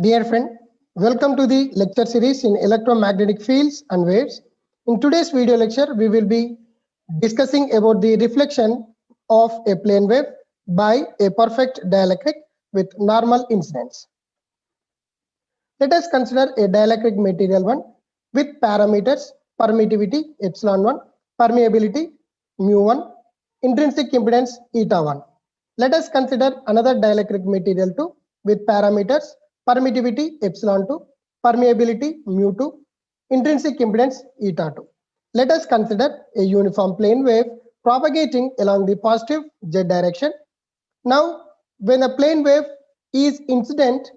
Dear friend, welcome to the lecture series in electromagnetic fields and waves. In today's video lecture, we will be discussing about the reflection of a plane wave by a perfect dielectric with normal incidence. Let us consider a dielectric material 1 with parameters permittivity epsilon 1, permeability mu 1, intrinsic impedance eta 1. Let us consider another dielectric material 2 with parameters permittivity epsilon 2, permeability mu 2, intrinsic impedance eta 2. Let us consider a uniform plane wave propagating along the positive z direction. Now, when a plane wave is incident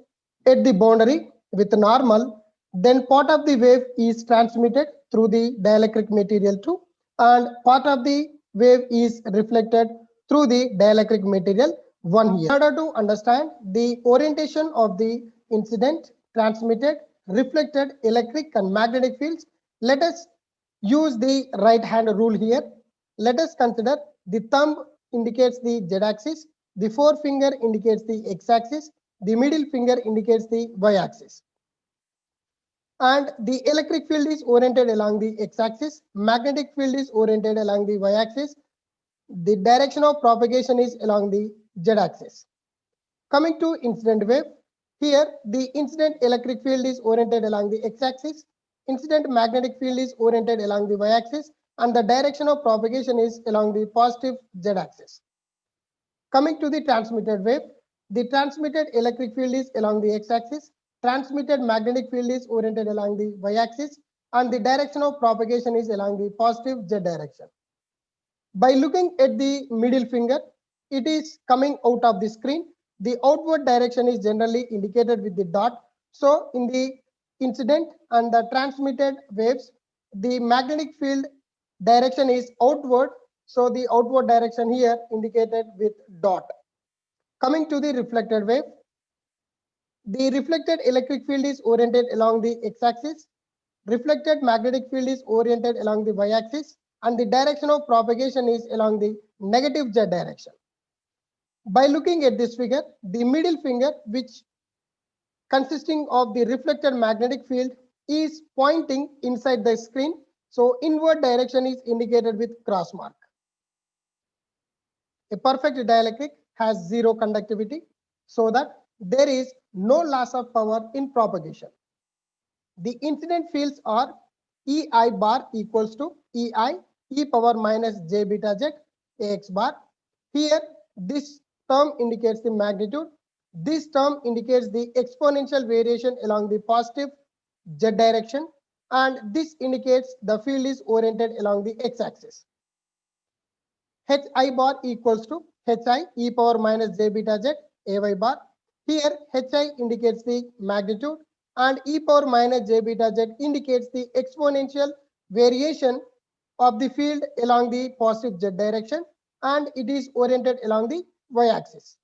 at the boundary with normal, then part of the wave is transmitted through the dielectric material 2 and part of the wave is reflected through the dielectric material 1 here. In order to understand the orientation of the incident, transmitted, reflected electric and magnetic fields, let us use the right hand rule here. Let us consider the thumb indicates the z-axis, the forefinger indicates the x-axis, the middle finger indicates the y-axis. And the electric field is oriented along the x-axis, magnetic field is oriented along the y-axis, the direction of propagation is along the z-axis. Coming to incident wave, here the incident electric field is oriented along the x-axis, incident magnetic field is oriented along the y-axis, and the direction of propagation is along the positive z-axis. Coming to the transmitted wave, the transmitted electric field is along the x-axis, transmitted magnetic field is oriented along the y-axis, and the direction of propagation is along the positive z direction. By looking at the middle finger, it is coming out of the screen. The outward direction is generally indicated with the dot. So in the incident and the transmitted waves, the magnetic field direction is outward. So the outward direction here indicated with dot. Coming to the reflected wave, the reflected electric field is oriented along the x-axis. Reflected magnetic field is oriented along the y-axis, and the direction of propagation is along the negative z direction. By looking at this figure, the middle finger, which consisting of the reflected magnetic field, is pointing inside the screen. So inward direction is indicated with cross mark. A perfect dielectric has zero conductivity, so that there is no loss of power in propagation. The incident fields are EI bar equals to EI e power minus j beta z AX bar. Here, this term indicates the magnitude. This term indicates the exponential variation along the positive z direction, and this indicates the field is oriented along the x-axis. Hi bar equals to Hi e power minus j beta z Ay bar. Here, Hi indicates the magnitude and e power minus j beta z indicates the exponential variation of the field along the positive z direction, and it is oriented along the y-axis.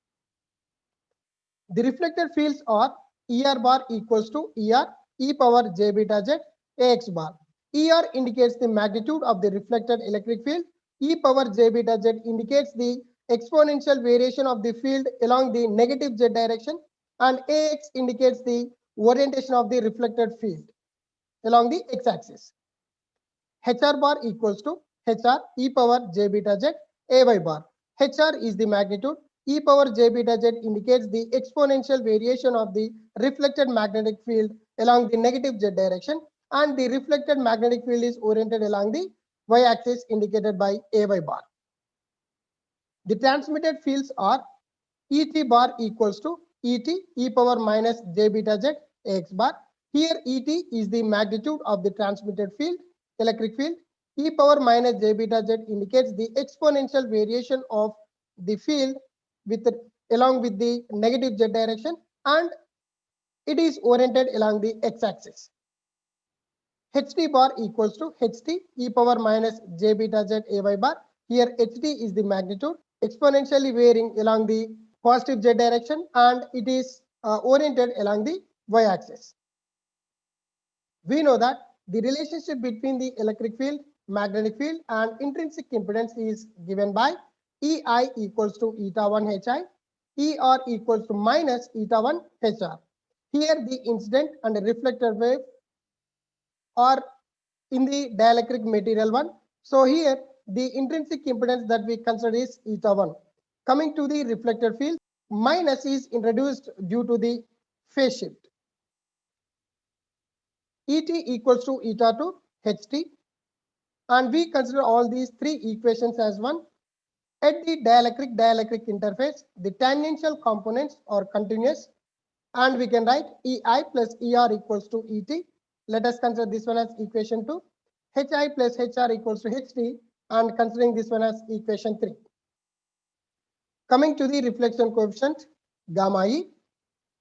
The reflected fields are Er bar equals to Er e power j beta z Ax bar. Er indicates the magnitude of the reflected electric field. E power j beta z indicates the exponential variation of the field along the negative z direction, and Ax indicates the orientation of the reflected field along the x-axis. Hr bar equals to Hr e power j beta z Ay bar. Hr is the magnitude. E power j beta z indicates the exponential variation of the reflected magnetic field along the negative z direction, and the reflected magnetic field is oriented along the y-axis indicated by Ay bar. The transmitted fields are Et bar equals to Et e power minus j beta z Ax bar. Here Et is the magnitude of the transmitted field, electric field. E power minus j beta z indicates the exponential variation of the field along with the negative z direction, and it is oriented along the x-axis. Ht bar equals to Ht e power minus j beta z Ay bar. Here Ht is the magnitude, exponentially varying along the positive z direction, and it is oriented along the y-axis. We know that the relationship between the electric field, magnetic field, and intrinsic impedance is given by Ei equals to eta 1 Hi, Er equals to minus eta 1 Hr. Here the incident and reflected wave are in the dielectric material one. So here the intrinsic impedance that we consider is eta 1. Coming to the reflected field, minus is introduced due to the phase shift. Et equals to eta 2 ht, and we consider all these three equations as one. At the dielectric interface, the tangential components are continuous, and we can write Ei plus Er equals to Et. Let us consider this one as equation 2. Hi plus Hr equals to Ht, and considering this one as equation 3. Coming to the reflection coefficient, gamma E,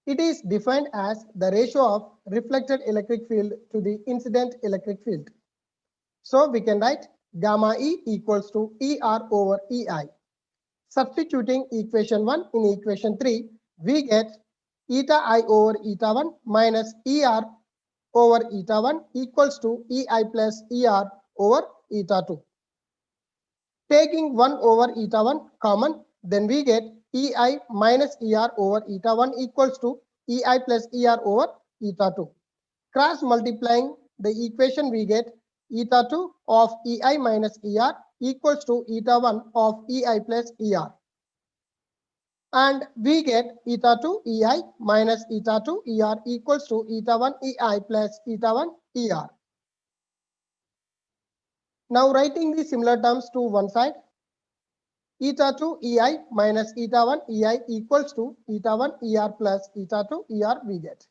it is defined as the ratio of reflected electric field to the incident electric field. So we can write gamma E equals to Er over Ei. Substituting equation 1 in equation 3, we get eta I over eta 1 minus Er over eta 1 equals to Ei plus Er over eta 2. Taking 1 over eta 1 common, then we get Ei minus Er over eta 1 equals to Ei plus Er over eta 2. Cross multiplying the equation, we get eta 2 of Ei minus Er equals to eta 1 of Ei plus Er. And we get eta 2 Ei minus eta 2 Er equals to eta 1 Ei plus eta 1 Er. Now writing the similar terms to one side, eta 2 Ei minus eta 1 Ei equals to eta 1 Er plus eta 2 Er we get.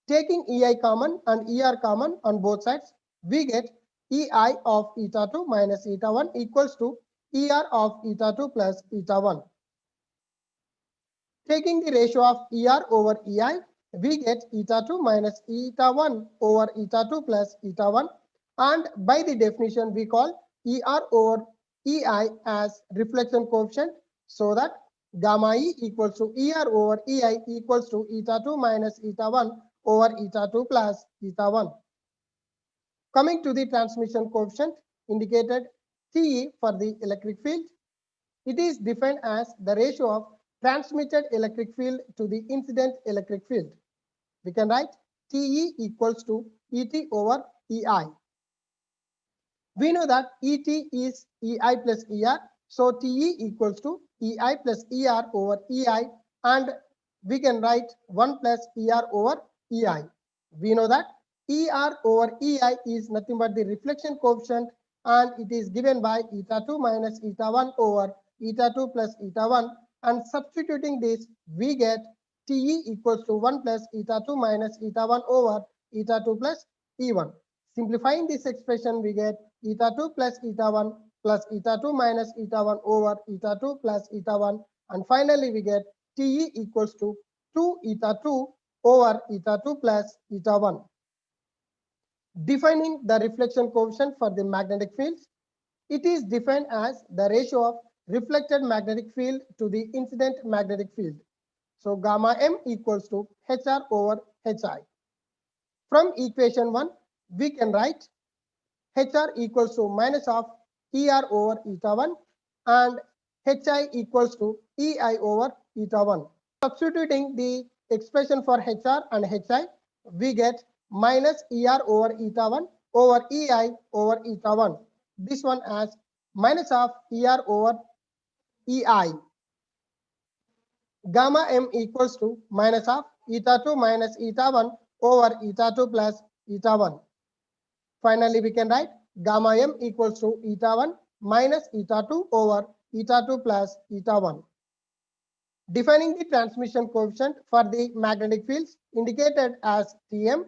Taking Ei common and Er common on both sides, we get Ei of eta 2 minus eta 1 equals to Er of eta 2 plus eta 1. Taking the ratio of Er over Ei, we get eta 2 minus eta 1 over eta 2 plus eta 1. And by the definition, we call Er over Ei as reflection coefficient, so that gamma E equals to Er over Ei equals to eta 2 minus eta 1 over eta 2 plus eta 1. Coming to the transmission coefficient, indicated Te for the electric field, it is defined as the ratio of transmitted electric field to the incident electric field. We can write Te equals to Et over Ei. We know that Et is Ei plus Er, so Te equals to Ei plus Er over Ei, and we can write 1 plus Er over Ei. We know that Er over Ei is nothing but the reflection coefficient, and it is given by eta 2 minus eta 1 over eta 2 plus eta 1, and substituting this, we get Te equals to 1 plus eta 2 minus eta 1 over eta 2 plus E1. Simplifying this expression, we get eta 2 plus eta 1 plus eta 2 minus eta 1 over eta 2 plus eta 1, and finally we get Te equals to 2 eta 2 over eta 2 plus eta 1. Defining the reflection coefficient for the magnetic fields, it is defined as the ratio of reflected magnetic field to the incident magnetic field. So gamma M equals to Hr over Hi. From equation 1, we can write Hr equals to minus of Er over eta 1 and Hi equals to Ei over eta 1. Substituting the expression for Hr and Hi, we get minus Er over eta 1 over Ei over eta 1. This one as minus of Er over Ei. Gamma M equals to minus of eta 2 minus eta 1 over eta 2 plus eta 1. Finally, we can write gamma M equals to eta 1 minus eta 2 over eta 2 plus eta 1. Defining the transmission coefficient for the magnetic fields, indicated as Tm,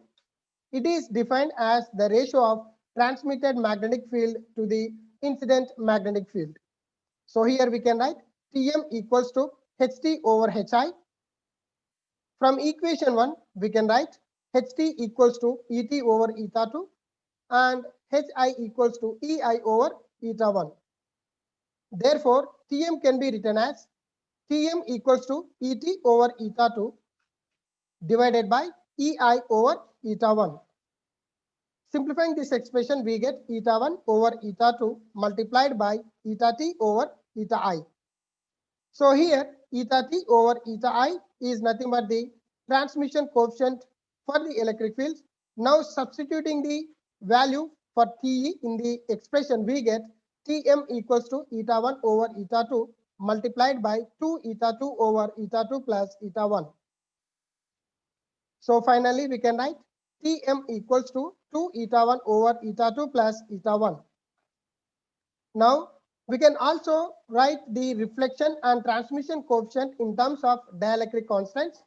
it is defined as the ratio of transmitted magnetic field to the incident magnetic field. So here we can write Tm equals to Ht over Hi. From equation 1, we can write Ht equals to Et over eta 2 and Hi equals to Ei over eta 1. Therefore, Tm can be written as Tm equals to Et over eta 2 divided by Ei over eta 1. Simplifying this expression, we get eta 1 over eta 2 multiplied by eta t over eta I. So here eta t over eta I is nothing but the transmission coefficient for the electric fields. Now substituting the value for TE in the expression, we get Tm equals to eta 1 over eta 2 multiplied by 2 eta 2 over eta 2 plus eta 1. So finally we can write Tm equals to 2 eta 1 over eta 2 plus eta 1. Now we can also write the reflection and transmission coefficient in terms of dielectric constants.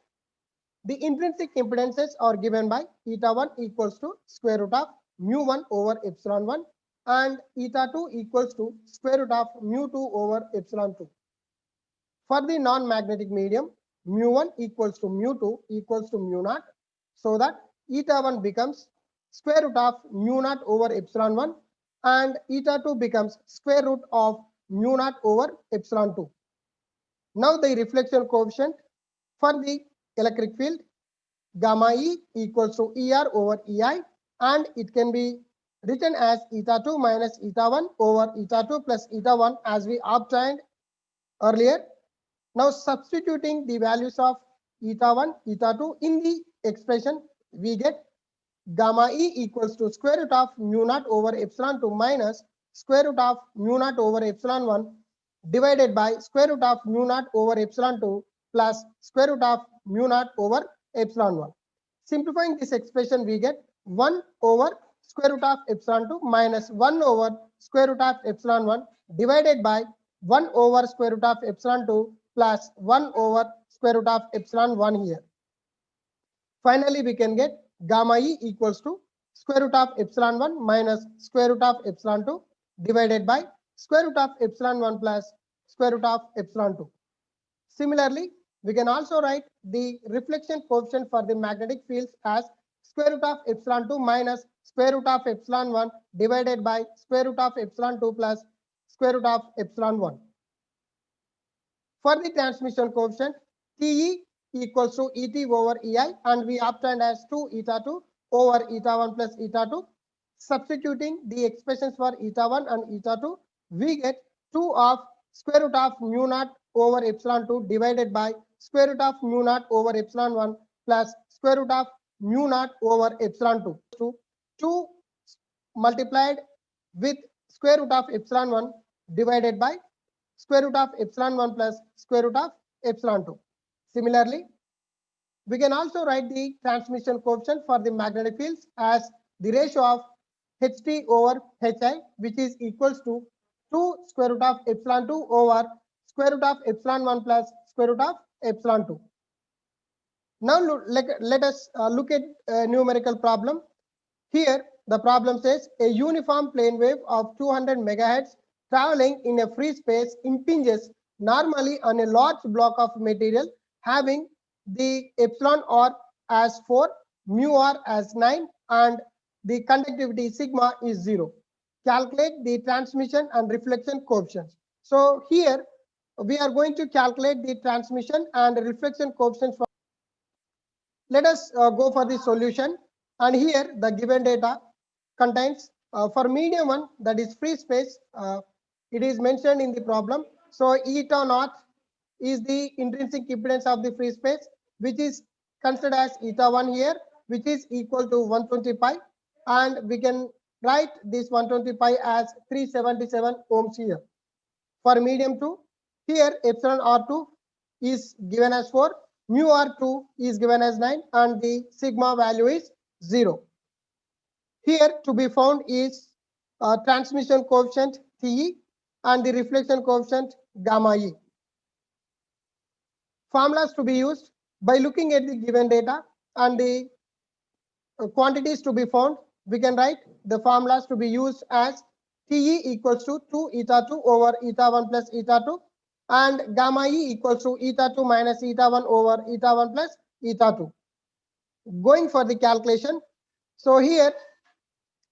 The intrinsic impedances are given by eta 1 equals to square root of mu 1 over epsilon 1 and eta 2 equals to square root of mu 2 over epsilon 2. For the non-magnetic medium, mu 1 equals to mu 2 equals to mu 0, so that eta 1 becomes square root of mu 0 over epsilon 1 and eta 2 becomes square root of mu 0 over epsilon 2. Now the reflection coefficient for the electric field, gamma E equals to ER over EI, and it can be written as eta 2 minus eta 1 over eta 2 plus eta 1 as we obtained earlier. Now substituting the values of eta 1, eta 2 in the expression, we get gamma E equals to square root of mu 0 over epsilon 2 minus square root of mu 0 over epsilon 1 divided by square root of mu 0 over epsilon 2 plus square root of mu 0 over epsilon 1. Simplifying this expression, we get 1 over square root of epsilon 2 minus 1 over square root of epsilon 1 divided by 1 over square root of epsilon 2 plus 1 over square root of epsilon 1 here. Finally, we can get gamma E equals to square root of epsilon 1 minus square root of epsilon 2 divided by square root of epsilon 1 plus square root of epsilon 2. Similarly, we can also write the reflection coefficient for the magnetic fields as square root of epsilon 2 minus square root of epsilon 1 divided by square root of epsilon 2 plus square root of epsilon 1. For the transmission coefficient, TE equals to ET over EI, and we obtained as 2 eta 2 over eta 1 plus eta 2. Substituting the expressions for eta 1 and eta 2, we get 2 of square root of mu 0 over epsilon 2 divided by square root of mu 0 over epsilon 1 plus square root of mu 0 over epsilon 2. So 2 multiplied with square root of epsilon 1 divided by square root of epsilon 1 plus square root of epsilon 2. Similarly, we can also write the transmission coefficient for the magnetic fields as the ratio of Ht over Hi, which is equals to 2 square root of epsilon 2 over square root of epsilon 1 plus square root of epsilon 2. Now let us look at a numerical problem. Here the problem says a uniform plane wave of 200 megahertz traveling in a free space impinges normally on a large block of material having the epsilon r as 4, mu r as 9, and the conductivity sigma is 0. Calculate the transmission and reflection coefficients. So here we are going to calculate the transmission and reflection coefficients. Let us go for the solution, and here the given data contains for medium 1, that is free space, it is mentioned in the problem. So eta naught is the intrinsic impedance of the free space, which is considered as eta 1 here, which is equal to 120 pi, and we can write this 120 pi as 377 ohms here. For medium 2, here epsilon r2 is given as 4, mu r2 is given as 9, and the sigma value is 0. Here to be found is transmission coefficient TE and the reflection coefficient gamma E. Formulas to be used: by looking at the given data and the quantities to be found, we can write the formulas to be used as TE equals to 2 eta 2 over eta 1 plus eta 2, and gamma E equals to eta 2 minus eta 1 over eta 1 plus eta 2. Going for the calculation, so here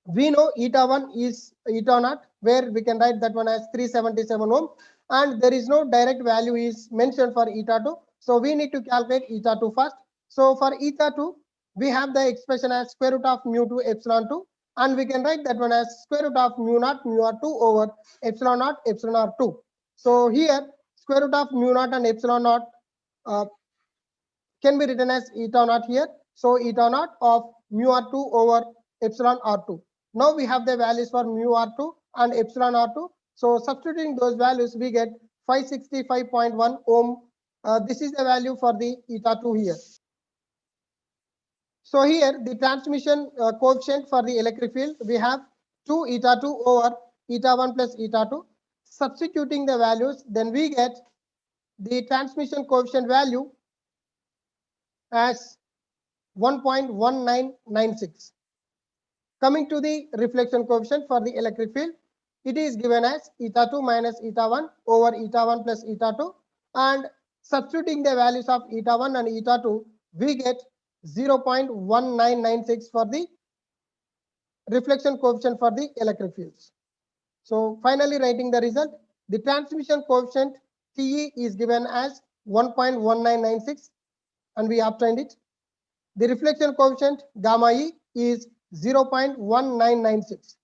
we know eta 1 is eta naught, where we can write that one as 377 ohm, and there is no direct value is mentioned for eta 2. So we need to calculate eta 2 first. So for eta 2, we have the expression as square root of mu 2 epsilon 2, and we can write that one as square root of mu 0 mu r2 over epsilon naught epsilon r2. So here square root of mu 0 and epsilon naught can be written as eta naught here. So eta naught of mu r2 over epsilon r2. Now we have the values for mu r2 and epsilon r2. So substituting those values, we get 565.1 ohm. This is the value for the eta 2 here. So here the transmission coefficient for the electric field, we have 2 eta 2 over eta 1 plus eta 2. Substituting the values, then we get the transmission coefficient value as 1.1996. Coming to the reflection coefficient for the electric field, it is given as eta 2 minus eta 1 over eta 1 plus eta 2, and substituting the values of eta 1 and eta 2, we get 0.1996 for the reflection coefficient for the electric fields. So finally writing the result, the transmission coefficient TE is given as 1.1996 and we obtained it. The reflection coefficient gamma E is 0.1996.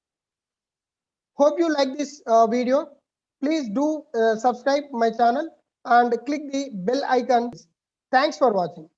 Hope you like this video. Please do subscribe my channel and click the bell icon. Thanks for watching.